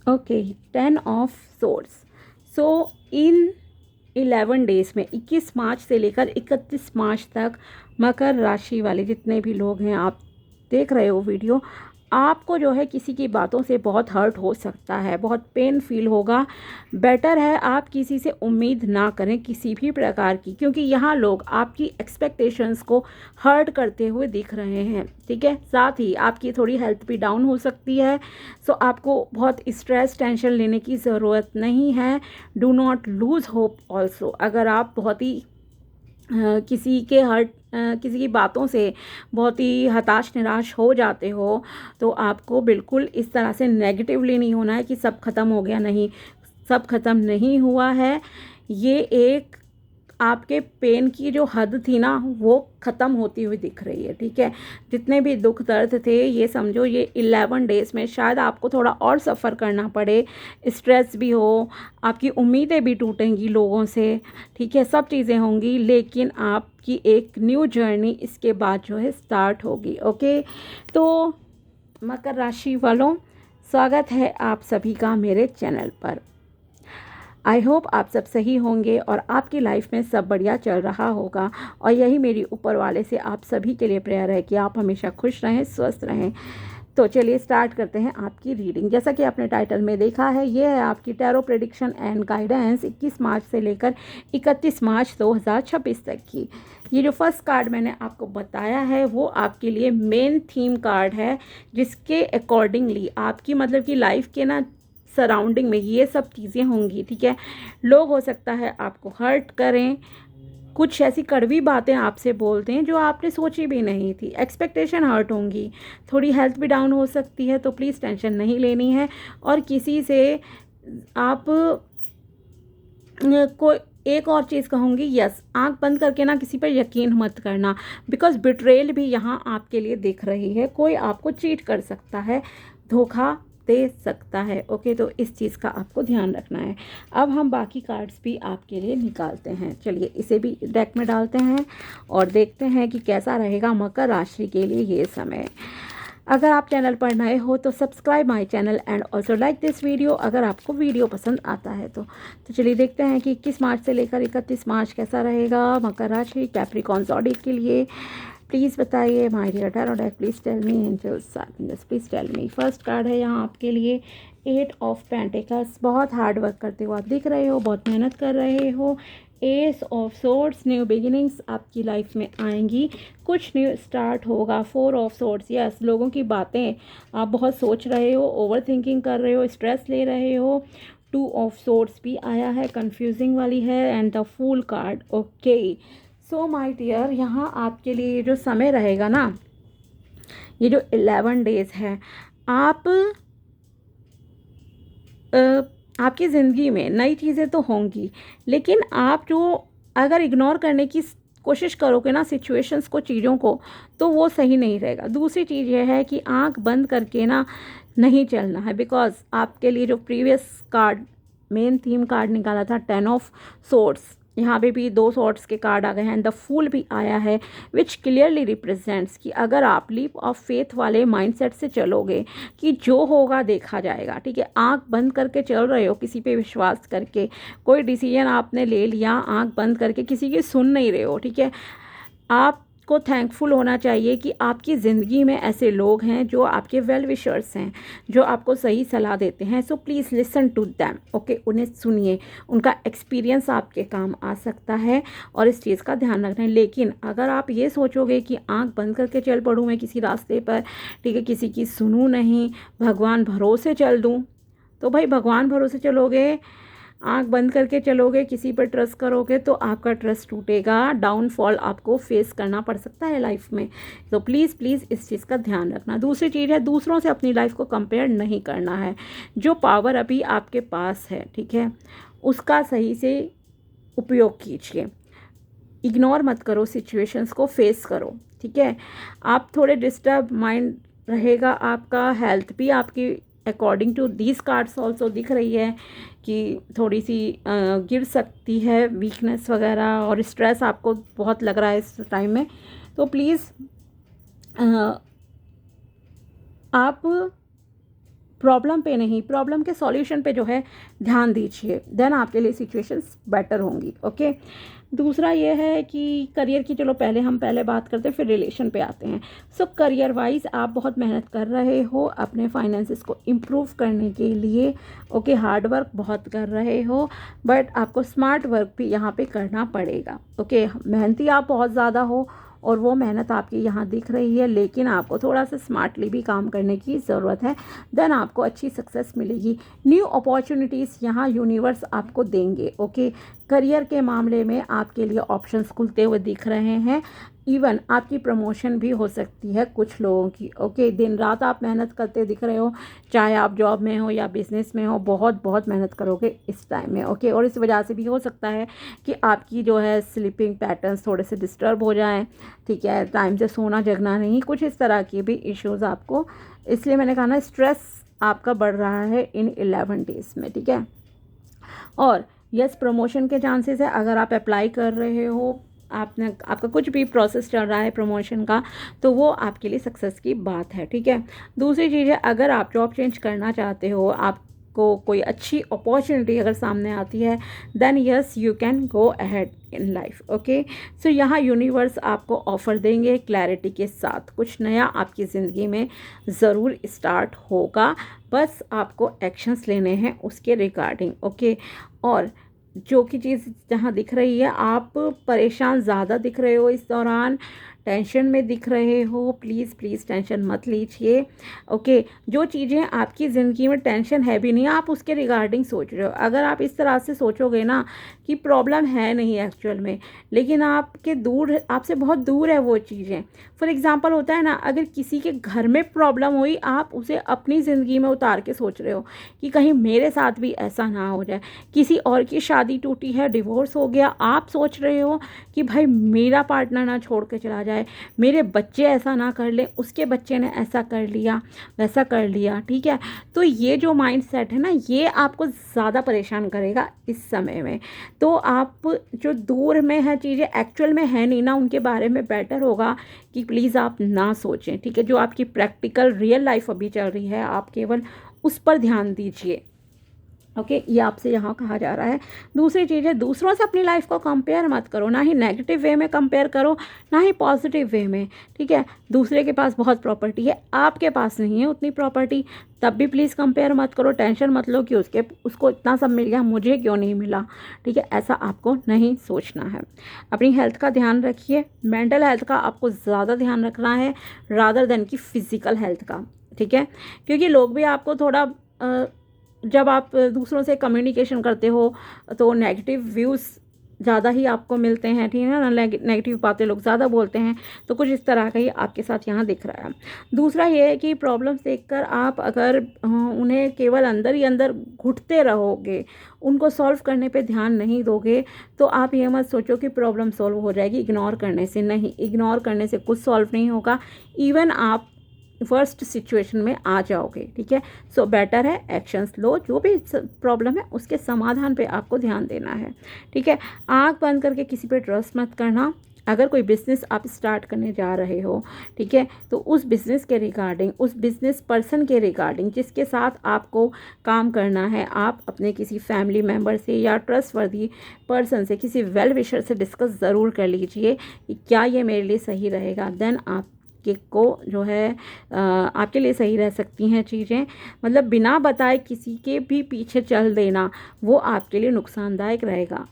Okay, 10 of source. So in 11 days में 21 मार्च से लेकर 31 मार्च तक मकर राशि वाले जितने भी लोग हैं, आप देख रहे हो वीडियो, आपको जो है किसी की बातों से बहुत हर्ट हो सकता है, बहुत पेन फील होगा। बेटर है आप किसी से उम्मीद ना करें किसी भी प्रकार की, क्योंकि यहाँ लोग आपकी एक्सपेक्टेशंस को हर्ट करते हुए दिख रहे हैं। ठीक है, साथ ही आपकी थोड़ी हेल्थ भी डाउन हो सकती है। सो आपको बहुत स्ट्रेस टेंशन लेने की ज़रूरत नहीं है। Do not lose hope also. अगर आप बहुत ही किसी की बातों से बहुत ही हताश निराश हो जाते हो, तो आपको बिल्कुल इस तरह से नेगेटिवली नहीं होना है कि सब ख़त्म हो गया। नहीं, सब ख़त्म नहीं हुआ है। ये एक आपके पेन की जो हद थी ना, वो ख़त्म होती हुई दिख रही है। ठीक है, जितने भी दुख दर्द थे, ये समझो ये 11 डेज़ में शायद आपको थोड़ा और सफ़र करना पड़े, स्ट्रेस भी हो, आपकी उम्मीदें भी टूटेंगी लोगों से। ठीक है, सब चीज़ें होंगी, लेकिन आपकी एक न्यू जर्नी इसके बाद जो है स्टार्ट होगी। ओके, तो मकर राशि वालों, स्वागत है आप सभी का मेरे चैनल पर। आई होप आप सब सही होंगे और आपकी लाइफ में सब बढ़िया चल रहा होगा, और यही मेरी ऊपर वाले से आप सभी के लिए प्रेयर है कि आप हमेशा खुश रहें, स्वस्थ रहें। तो चलिए स्टार्ट करते हैं आपकी रीडिंग। जैसा कि आपने टाइटल में देखा है, ये है आपकी टैरो प्रेडिक्शन एंड गाइडेंस 21 मार्च से लेकर 31 मार्च 2026 तक की। ये जो फर्स्ट कार्ड मैंने आपको बताया है, वो आपके लिए मेन थीम कार्ड है, जिसके अकॉर्डिंगली आपकी मतलब कि लाइफ के ना सराउंडिंग में ये सब चीज़ें होंगी। ठीक है, लोग हो सकता है आपको हर्ट करें, कुछ ऐसी कड़वी बातें आपसे बोलते हैं जो आपने सोची भी नहीं थी, एक्सपेक्टेशन हर्ट होंगी, थोड़ी हेल्थ भी डाउन हो सकती है, तो प्लीज़ टेंशन नहीं लेनी है। और किसी से आप कोई एक और चीज़ कहूँगी, यस, आंख बंद करके ना किसी पर यकीन मत करना, बिकॉज बिट्रेल भी यहाँ आपके लिए दिख रही है। कोई आपको चीट कर सकता है, धोखा दे सकता है। ओके, तो इस चीज़ का आपको ध्यान रखना है। अब हम बाकी कार्ड्स भी आपके लिए निकालते हैं। चलिए इसे भी डेक में डालते हैं और देखते हैं कि कैसा रहेगा मकर राशि के लिए ये समय। अगर आप चैनल पर नए हो तो subscribe my channel and also like this video, अगर आपको वीडियो पसंद आता है तो चलिए देखते हैं कि 21 मार्च से लेकर 31 मार्च कैसा रहेगा मकर राशि कैप्रिकॉन ज़ोडिएक के लिए। प्लीज़ बताइए my dear tarot deck, please tell me angels, please tell me. First card है यहाँ आपके लिए 8 ऑफ पेंटिकल्स। बहुत हार्ड वर्क करते हो आप दिख रहे हो, बहुत मेहनत कर रहे हो। S of swords, new beginnings आपकी लाइफ में आएंगी, कुछ न्यू स्टार्ट होगा। 4 ऑफ सोर्ड्स, यस, लोगों की बातें आप बहुत सोच रहे हो, ओवर थिंकिंग कर रहे हो, स्ट्रेस ले रहे हो। 2 ऑफ सोर्ड्स भी आया है, कंफ्यूजिंग वाली है, and the fool card. Okay, so my dear, यहाँ आपके लिए ये जो समय रहेगा ना, ये जो 11 डेज है, आप आपकी ज़िंदगी में नई चीज़ें तो होंगी, लेकिन आप जो अगर इग्नोर करने की कोशिश करोगे ना सिचुएशंस को, चीज़ों को, तो वो सही नहीं रहेगा। दूसरी चीज़ ये है कि आंख बंद करके ना नहीं चलना है, बिकॉज आपके लिए जो previous card main theme card निकाला था 10 ऑफ सोर्ड्स, यहाँ पे भी 2 सॉर्ट्स के कार्ड आ गए हैं, एंड द फूल भी आया है, विच क्लियरली रिप्रेजेंट्स कि अगर आप लीप ऑफ फेथ वाले माइंडसेट से चलोगे कि जो होगा देखा जाएगा। ठीक है, आंख बंद करके चल रहे हो, किसी पे विश्वास करके कोई डिसीजन आपने ले लिया, आंख बंद करके किसी की सुन नहीं रहे हो। ठीक है, आपको थैंकफुल होना चाहिए कि आपकी ज़िंदगी में ऐसे लोग हैं जो आपके वेल विशर्स हैं, जो आपको सही सलाह देते हैं। So please listen to them. Okay, उन्हें सुनिए, उनका एक्सपीरियंस आपके काम आ सकता है, और इस चीज़ का ध्यान रखना है। लेकिन अगर आप ये सोचोगे कि आंख बंद करके चल पड़ूँ मैं किसी रास्ते पर, ठीक है, किसी की सुनूँ नहीं, भगवान भरोसे चल दूँ, तो भाई भगवान भरोसे चलोगे, आंख बंद करके चलोगे, किसी पर ट्रस्ट करोगे, तो आपका ट्रस्ट टूटेगा, डाउनफॉल आपको फेस करना पड़ सकता है लाइफ में। तो प्लीज़ प्लीज़ इस चीज़ का ध्यान रखना। दूसरी चीज़ है, दूसरों से अपनी लाइफ को कंपेयर नहीं करना है। जो पावर अभी आपके पास है, ठीक है, उसका सही से उपयोग कीजिए, इग्नोर मत करो, सिचुएशंस को फेस करो। ठीक है, आप थोड़े डिस्टर्ब माइंड रहेगा, आपका हेल्थ भी आपकी according to these cards also दिख रही है कि थोड़ी सी गिर सकती है, वीकनेस वगैरह, और स्ट्रेस आपको बहुत लग रहा है इस टाइम में। तो प्लीज़ आप प्रॉब्लम पे नहीं, प्रॉब्लम के सॉल्यूशन पे जो है ध्यान दीजिए, देन आपके लिए सिचुएशंस बेटर होंगी। ओके, दूसरा ये है कि करियर की, चलो हम पहले बात करते हैं, फिर रिलेशन पे आते हैं। सो करियर वाइज आप बहुत मेहनत कर रहे हो अपने फाइनेंसिस को इम्प्रूव करने के लिए। ओके, हार्ड वर्क बहुत कर रहे हो, बट आपको स्मार्ट वर्क भी यहाँ पे करना पड़ेगा। ओके, मेहनती आप बहुत ज़्यादा हो और वो मेहनत आपकी यहाँ दिख रही है, लेकिन आपको थोड़ा सा स्मार्टली भी काम करने की ज़रूरत है, देन आपको अच्छी सक्सेस मिलेगी। न्यू अपॉर्चुनिटीज़ यहाँ यूनिवर्स आपको देंगे। ओके, करियर के मामले में आपके लिए ऑप्शंस खुलते हुए दिख रहे हैं। इवन आपकी प्रमोशन भी हो सकती है कुछ लोगों की। ओके, दिन रात आप मेहनत करते दिख रहे हो, चाहे आप जॉब में हो या बिजनेस में हो, बहुत बहुत मेहनत करोगे इस टाइम में। ओके, और इस वजह से भी हो सकता है कि आपकी जो है स्लीपिंग पैटर्न्स थोड़े से डिस्टर्ब हो जाएं। ठीक है, टाइम से सोना जगना नहीं, कुछ इस तरह की भी इश्यूज़ आपको, इसलिए मैंने कहा ना स्ट्रेस आपका बढ़ रहा है इन 11 डेज़ में। ठीक है, और यस, प्रमोशन के चांसेस है। अगर आप अप्लाई कर रहे हो, आपका कुछ भी प्रोसेस चल रहा है प्रमोशन का, तो वो आपके लिए सक्सेस की बात है। ठीक है, दूसरी चीज़ है, अगर आप जॉब चेंज करना चाहते हो, आपको कोई अच्छी अपॉर्चुनिटी अगर सामने आती है, then yes you can go ahead in life. Okay, so यहाँ यूनिवर्स आपको ऑफ़र देंगे क्लैरिटी के साथ, कुछ नया आपकी ज़िंदगी में ज़रूर स्टार्ट होगा, बस आपको एक्शंस लेने हैं उसके रिगार्डिंग। ओके, और जो की चीज़ जहाँ दिख रही है, आप परेशान ज़्यादा दिख रहे हो इस दौरान, टेंशन में दिख रहे हो, प्लीज़ प्लीज़ टेंशन मत लीजिए। ओके, जो चीज़ें आपकी ज़िंदगी में टेंशन है भी नहीं, आप उसके रिगार्डिंग सोच रहे हो। अगर आप इस तरह से सोचोगे ना कि प्रॉब्लम है नहीं एक्चुअल में, लेकिन आपसे बहुत दूर है वो चीज़ें। फॉर एग्ज़ाम्पल होता है ना, अगर किसी के घर में प्रॉब्लम हुई, आप उसे अपनी ज़िंदगी में उतार के सोच रहे हो कि कहीं मेरे साथ भी ऐसा ना हो जाए। किसी और की शादी टूटी है, डिवोर्स हो गया, आप सोच रहे हो कि भाई मेरा पार्टनर ना छोड़ के चला जाए, मेरे बच्चे ऐसा ना कर ले, उसके बच्चे ने ऐसा कर लिया, वैसा कर लिया। ठीक है, तो ये जो माइंड सेट है ना, ये आपको ज़्यादा परेशान करेगा इस समय में। तो आप जो दूर में है चीज़ें, एक्चुअल में है नहीं ना, उनके बारे में बेटर होगा कि प्लीज़ आप ना सोचें। ठीक है, जो आपकी प्रैक्टिकल रियल लाइफ अभी चल रही है, आप केवल उस पर ध्यान दीजिए। ओके, ये आपसे यहाँ कहा जा रहा है। दूसरी चीज़ है, दूसरों से अपनी लाइफ को कंपेयर मत करो, ना ही नेगेटिव वे में कंपेयर करो, ना ही पॉजिटिव वे में। ठीक है, दूसरे के पास बहुत प्रॉपर्टी है, आपके पास नहीं है उतनी प्रॉपर्टी, तब भी प्लीज़ कंपेयर मत करो। टेंशन मत लो कि उसको इतना सब मिल गया, मुझे क्यों नहीं मिला। ठीक है, ऐसा आपको नहीं सोचना है। अपनी हेल्थ का ध्यान रखिए, मेंटल हेल्थ का आपको ज़्यादा ध्यान रखना है रादर देन कि फिज़िकल हेल्थ का। ठीक है, क्योंकि लोग भी आपको थोड़ा जब आप दूसरों से कम्युनिकेशन करते हो तो नेगेटिव व्यूज़ ज़्यादा ही आपको मिलते हैं। ठीक है ना, नेगेटिव बातें लोग ज़्यादा बोलते हैं, तो कुछ इस तरह का ही आपके साथ यहाँ दिख रहा है। दूसरा ये है कि प्रॉब्लम्स देखकर आप अगर उन्हें केवल अंदर ही अंदर घुटते रहोगे, उनको सॉल्व करने पे ध्यान नहीं दोगे, तो आप ये मत सोचो कि प्रॉब्लम सॉल्व हो जाएगी इग्नोर करने से। नहीं, इग्नोर करने से कुछ सॉल्व नहीं होगा, इवन आप वर्स्ट सिचुएशन में आ जाओगे। ठीक है, सो बेटर है एक्शंस लो, जो भी प्रॉब्लम है उसके समाधान पे आपको ध्यान देना है। ठीक है, आँख बंद करके किसी पे ट्रस्ट मत करना। अगर कोई बिज़नेस आप स्टार्ट करने जा रहे हो, ठीक है, तो उस बिज़नेस के रिगार्डिंग, उस बिज़नेस पर्सन के रिगार्डिंग जिसके साथ आपको काम करना है, आप अपने किसी फैमिली मेम्बर से या ट्रस्टवर्दी पर्सन से, किसी वेल विशर से डिस्कस ज़रूर कर लीजिए कि क्या ये मेरे लिए सही रहेगा। देन आप को जो है आपके लिए सही रह सकती हैं चीज़ें। मतलब बिना बताए किसी के भी पीछे चल देना, वो आपके लिए नुकसानदायक रहेगा।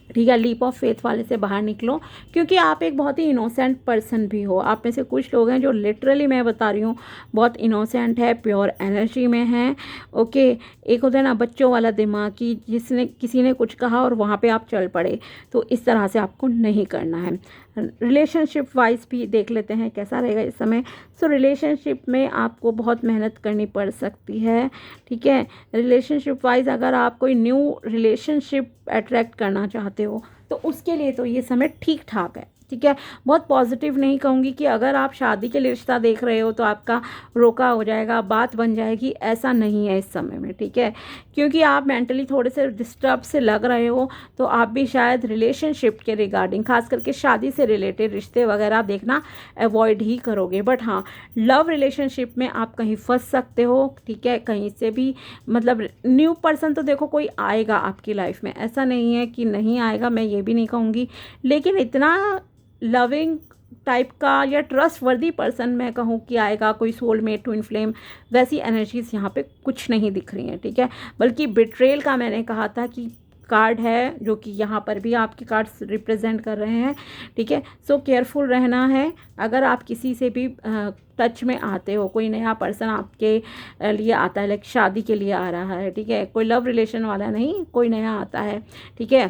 ठीक है, लीप ऑफ फेथ वाले से बाहर निकलो, क्योंकि आप एक बहुत ही इनोसेंट पर्सन भी हो। आप में से कुछ लोग हैं जो लिटरली, मैं बता रही हूँ, बहुत इनोसेंट है, प्योर एनर्जी में है। ओके, एक होता है ना बच्चों वाला दिमाग की, जिसने किसी ने कुछ कहा और वहाँ पे आप चल पड़े, तो इस तरह से आपको नहीं करना है। रिलेशनशिप वाइज भी देख लेते हैं कैसा रहेगा इस समय। सो रिलेशनशिप में आपको बहुत मेहनत करनी पड़ सकती है। ठीक है, रिलेशनशिप वाइज अगर आप कोई न्यू रिलेशनशिप अट्रैक्ट करना चाहते हो, तो उसके लिए तो ये समय ठीक ठाक है। ठीक है। बहुत पॉजिटिव नहीं कहूँगी कि अगर आप शादी के लिए रिश्ता देख रहे हो तो आपका रोका हो जाएगा, बात बन जाएगी, ऐसा नहीं है इस समय में, ठीक है। क्योंकि आप मेंटली थोड़े से डिस्टर्ब से लग रहे हो, तो आप भी शायद रिलेशनशिप के रिगार्डिंग, खास करके शादी से रिलेटेड रिश्ते वगैरह देखना अवॉइड ही करोगे। बट हाँ, लव रिलेशनशिप में आप कहीं फंस सकते हो, ठीक है। कहीं से भी मतलब न्यू पर्सन तो देखो कोई आएगा आपकी लाइफ में, ऐसा नहीं है कि नहीं आएगा, मैं ये भी नहीं कहूँगी, लेकिन इतना लविंग टाइप का या ट्रस्ट वर्दी पर्सन मैं कहूँ कि आएगा, कोई सोलमेट, ट्विन फ्लेम, वैसी एनर्जीज यहाँ पे कुछ नहीं दिख रही हैं, ठीक है। बल्कि बिट्रेल का मैंने कहा था कि कार्ड है, जो कि यहाँ पर भी आपके कार्ड्स रिप्रेजेंट कर रहे हैं, ठीक है। सो केयरफुल रहना है। अगर आप किसी से भी टच में आते हो, कोई नया पर्सन आपके लिए आता है, लाइक शादी के लिए आ रहा है, ठीक है, कोई लव रिलेशन वाला नहीं, कोई नया आता है, ठीक है,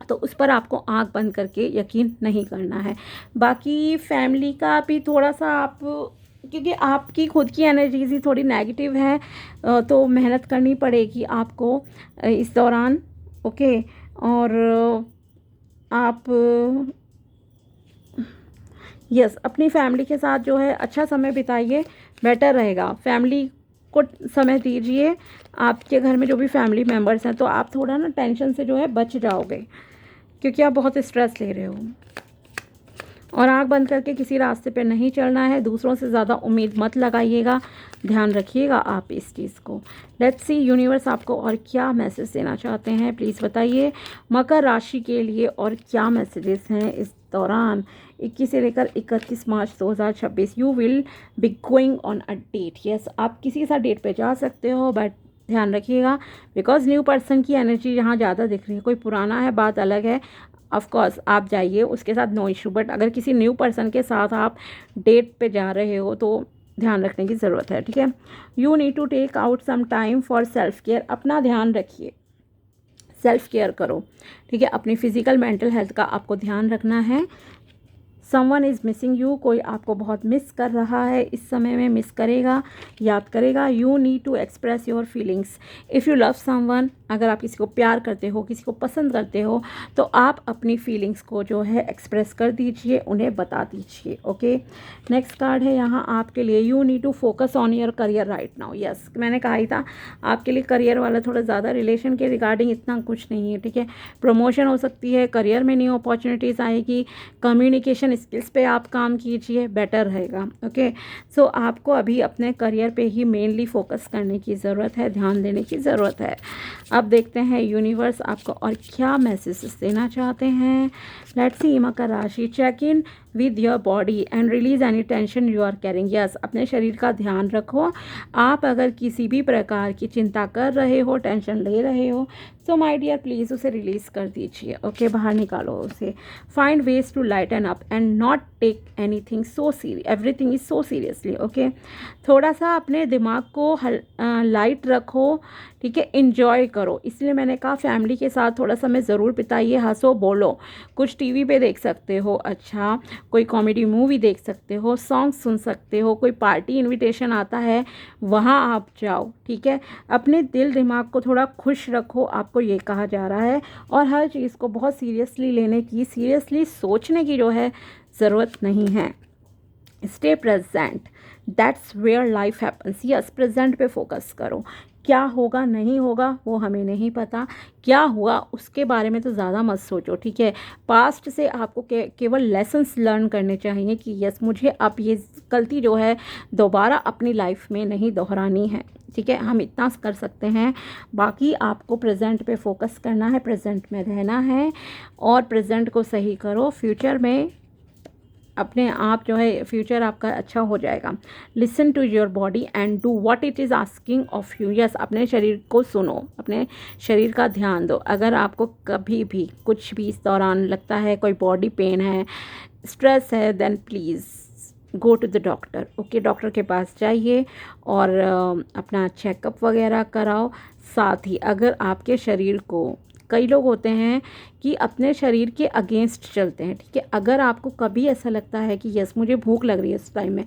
तो उस पर आपको आंख बंद करके यकीन नहीं करना है। बाकी फैमिली का भी थोड़ा सा आप, क्योंकि आपकी खुद की एनर्जीज ही थोड़ी नेगेटिव है, तो मेहनत करनी पड़ेगी आपको इस दौरान, ओके। और आप यस अपनी फैमिली के साथ जो है अच्छा समय बिताइए, बेटर रहेगा। फैमिली को समय दीजिए। आपके घर में जो भी फैमिली मेम्बर्स हैं, तो आप थोड़ा ना टेंशन से जो है बच जाओगे, क्योंकि आप बहुत स्ट्रेस ले रहे हो। और आंख बंद करके किसी रास्ते पे नहीं चलना है। दूसरों से ज़्यादा उम्मीद मत लगाइएगा, ध्यान रखिएगा आप इस चीज़ को। लेट्स सी यूनिवर्स आपको और क्या मैसेज देना चाहते हैं, प्लीज़ बताइए। मकर राशि के लिए और क्या मैसेजेस हैं इस दौरान 21 से लेकर 31 मार्च 2026। You will be going on a date. Yes, आप किसी के साथ डेट पे जा सकते हो, बट ध्यान रखिएगा, बिकॉज न्यू पर्सन की एनर्जी यहाँ ज़्यादा दिख रही है। कोई पुराना है बात अलग है, ऑफ कोर्स आप जाइए उसके साथ, नो इशू। बट अगर किसी न्यू पर्सन के साथ आप डेट पे जा रहे हो तो ध्यान रखने की ज़रूरत है, ठीक है। You need to take out some time for self care. अपना ध्यान रखिए, सेल्फ केयर करो, ठीक है। अपनी फिजिकल मेंटल हेल्थ का आपको ध्यान रखना है। Someone is missing you. कोई आपको बहुत मिस कर रहा है इस समय में, मिस करेगा, याद करेगा। You need to express your feelings. If you love someone, अगर आप किसी को प्यार करते हो, किसी को पसंद करते हो, तो आप अपनी फीलिंग्स को जो है एक्सप्रेस कर दीजिए, उन्हें बता दीजिए, ओके। नेक्स्ट कार्ड है यहाँ आपके लिए। You need to focus on your career right now. Yes, मैंने कहा ही था आपके लिए करियर वाला थोड़ा ज़्यादा, रिलेशन के रिगार्डिंग इतना कुछ नहीं है, ठीक है। प्रमोशन हो सकती है, करियर में न्यू अपॉर्चुनिटीज़ आएगी, कम्युनिकेशन स्किल्स पे आप काम कीजिए, बेटर रहेगा, ओके। सो आपको अभी अपने करियर पे ही मेनली फोकस करने की ज़रूरत है, ध्यान देने की ज़रूरत है। अब देखते हैं यूनिवर्स आपको और क्या मैसेजेस देना चाहते हैं। लेट्स सी मकर राशि। Check in with your body and release any tension you are carrying. Yes, अपने शरीर का ध्यान रखो। आप अगर किसी भी प्रकार की चिंता कर रहे हो, टेंशन ले रहे हो, सो माय डियर प्लीज़ उसे रिलीज़ कर दीजिए, ओके। बाहर निकालो उसे। Find ways to lighten up and not take anything so serious, everything is so seriously, okay. थोड़ा सा अपने दिमाग को लाइट रखो, ठीक है, इन्जॉय करो। इसलिए मैंने कहा फैमिली के साथ थोड़ा समय ज़रूर बिताइए, हंसो बोलो। कुछ टीवी पे देख सकते हो, अच्छा कोई कॉमेडी मूवी देख सकते हो, सॉन्ग सुन सकते हो, कोई पार्टी इनविटेशन आता है वहाँ आप जाओ, ठीक है। अपने दिल दिमाग को थोड़ा खुश रखो, आपको ये कहा जा रहा है। और हर चीज़ को बहुत सीरियसली लेने की, सीरियसली सोचने की जो है ज़रूरत नहीं है। Stay present, that's where life happens. Yes, present पे फोकस करो। क्या होगा नहीं होगा वो हमें नहीं पता, क्या हुआ उसके बारे में तो ज़्यादा मत सोचो, ठीक है। पास्ट से आपको केवल लेसन्स लर्न करने चाहिए कि यस मुझे अब ये गलती जो है दोबारा अपनी लाइफ में नहीं दोहरानी है, ठीक है। हम इतना कर सकते हैं। बाकी आपको प्रेजेंट पे फोकस करना है, प्रेजेंट में रहना है और प्रेजेंट को सही करो। फ्यूचर में अपने आप जो है फ्यूचर आपका अच्छा हो जाएगा। Listen to your body and do what it is asking of you. Yes, अपने शरीर को सुनो, अपने शरीर का ध्यान दो। अगर आपको कभी भी कुछ भी इस दौरान लगता है, कोई बॉडी पेन है, स्ट्रेस है, then please go to the doctor, okay. Doctor के पास जाइए और अपना चेकअप वगैरह कराओ। साथ ही अगर आपके शरीर को कई लोग होते हैं कि अपने शरीर के अगेंस्ट चलते हैं, ठीक है। अगर आपको कभी ऐसा लगता है कि यस मुझे भूख लग रही है इस टाइम में,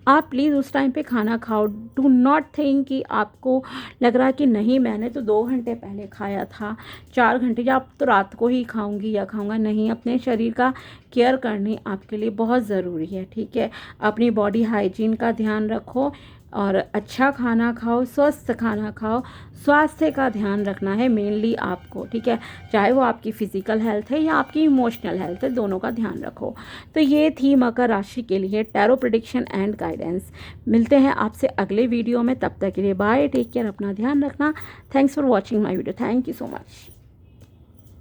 आप प्लीज़ उस टाइम पे खाना खाओ। डू नॉट थिंक कि आपको लग रहा है कि नहीं मैंने तो 2 घंटे पहले खाया था, 4 घंटे, या अब तो रात को ही खाऊंगी या खाऊंगा। नहीं, अपने शरीर का केयर करनी आपके लिए बहुत ज़रूरी है, ठीक है। अपनी बॉडी हाइजीन का ध्यान रखो और अच्छा खाना खाओ, स्वस्थ खाना खाओ। स्वास्थ्य का ध्यान रखना है मेनली आपको, ठीक है। चाहे वो आपकी फ़िज़िकल हेल्थ है या आपकी इमोशनल हेल्थ है, दोनों का ध्यान रखो। तो ये थी मकर राशि के लिए टैरो प्रेडिक्शन एंड गाइडेंस। मिलते हैं आपसे अगले वीडियो में, तब तक के लिए बाय, टेक केयर, अपना ध्यान रखना। Thanks for watching my video, thank you so much.